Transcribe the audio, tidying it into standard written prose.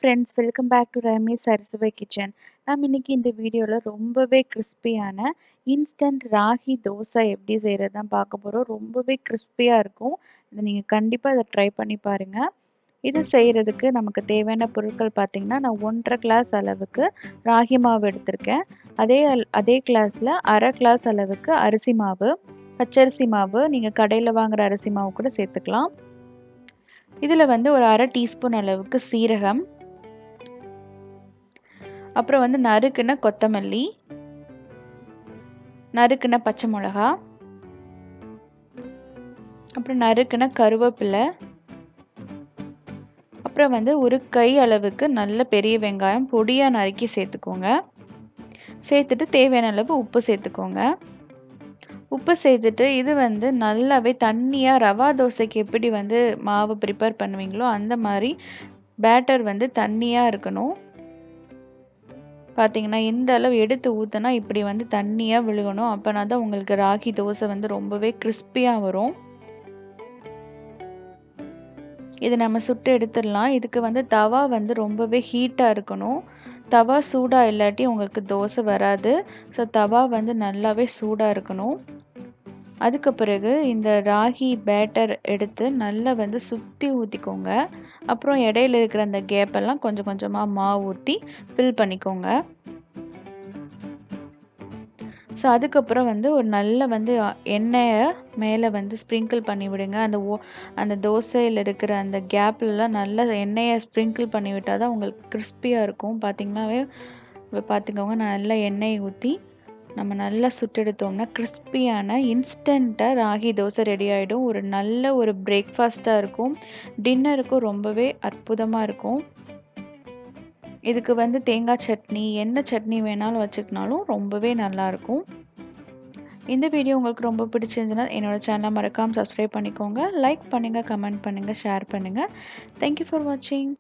Friends, welcome back to Ramesh அறுசுவை kitchen. நம்ம இன்னைக்கு இந்த வீடியோவில் ரொம்பவே கிறிஸ்பியான இன்ஸ்டன்ட் ராகி தோசை எப்படி செய்கிறது தான் பார்க்க போகிறோம். ரொம்பவே கிறிஸ்பியாக இருக்கும். இதை நீங்கள் கண்டிப்பாக இதை ட்ரை பண்ணி பாருங்கள். இது செய்கிறதுக்கு நமக்கு தேவையான பொருட்கள் பார்த்திங்கன்னா, நான் 1.5 கிளாஸ் அளவுக்கு ராகி மாவு எடுத்திருக்கேன். அதே கிளாஸில் அரை கிளாஸ் அளவுக்கு அரிசி மாவு, பச்சரிசி மாவு, நீங்கள் கடையில் வாங்குகிற அரிசி மாவு கூட சேர்த்துக்கலாம். இதில் ஒரு அரை டீஸ்பூன் அளவுக்கு சீரகம், அப்புறம் நறுக்குன கொத்தமல்லி, நறுக்குன பச்சை மிளகா, அப்புறம் நறுக்குன கருவேப்பிலை, அப்புறம் ஒரு கை அளவுக்கு நல்ல பெரிய வெங்காயம் பொடியாக நறுக்கி சேர்த்துக்கோங்க. சேர்த்துட்டு தேவையான அளவு உப்பு சேர்த்துக்கோங்க. உப்பு சேர்த்துட்டு இது நல்லாவே தண்ணியாக ரவா தோசைக்கு எப்படி மாவு ப்ரிப்பேர் பண்ணுவீங்களோ அந்த மாதிரி பேட்டர் தண்ணியாக இருக்கணும். பார்த்தீங்கன்னா இந்த அளவு எடுத்து ஊற்றினா இப்படி தண்ணியாக விழுகணும். அப்போனா தான் உங்களுக்கு ராகி தோசை ரொம்பவே கிறிஸ்பியாக வரும். இதை நம்ம சுட்டு எடுத்துடலாம். இதுக்கு தவா ரொம்பவே ஹீட்டாக இருக்கணும். தவா சூடாக இல்லாட்டி உங்களுக்கு தோசை வராது. ஸோ தவா நல்லாவே சூடாக இருக்கணும். அதுக்கு பிறகு இந்த ராகி பேட்டர் எடுத்து நல்லா சுற்றி ஊற்றிக்கோங்க. அப்புறம் இடையில இருக்கிற அந்த கேப்பெல்லாம் கொஞ்சம் கொஞ்சமாக மாவு ஊற்றி ஃபில் பண்ணிக்கோங்க. ஸோ அதுக்கப்புறம் ஒரு நல்ல எண்ணெயை மேலே ஸ்ப்ரிங்கிள் பண்ணி விடுங்க. அந்த தோசையில் இருக்கிற அந்த கேப்லலாம் நல்லா எண்ணெயை ஸ்ப்ரிங்கிள் பண்ணி விட்டால் தான் உங்களுக்கு கிறிஸ்பியாக இருக்கும். பார்த்திங்கனாவே பார்த்துக்கோங்க, நான் நல்லா எண்ணெயை ஊற்றி நம்ம நல்லா சுட்டெடுத்தோம்னா கிறிஸ்பியான இன்ஸ்டண்ட்டாக ராகி தோசை ரெடி ஆகிடும். நல்ல ஒரு பிரேக்ஃபாஸ்ட்டாக இருக்கும். டின்னருக்கும் ரொம்பவே அற்புதமாக இருக்கும். இதுக்கு தேங்காய் சட்னி, என்ன சட்னி வேணாலும் வச்சுக்கினாலும் ரொம்பவே நல்லாயிருக்கும். இந்த வீடியோ உங்களுக்கு ரொம்ப பிடிச்சிருந்துச்சுன்னா என்னோடய சேனலை மறக்காமல் சப்ஸ்கிரைப் பண்ணிக்கோங்க. லைக் பண்ணுங்கள், கமெண்ட் பண்ணுங்கள், ஷேர் பண்ணுங்கள். தேங்க்யூ ஃபார் வாட்சிங்.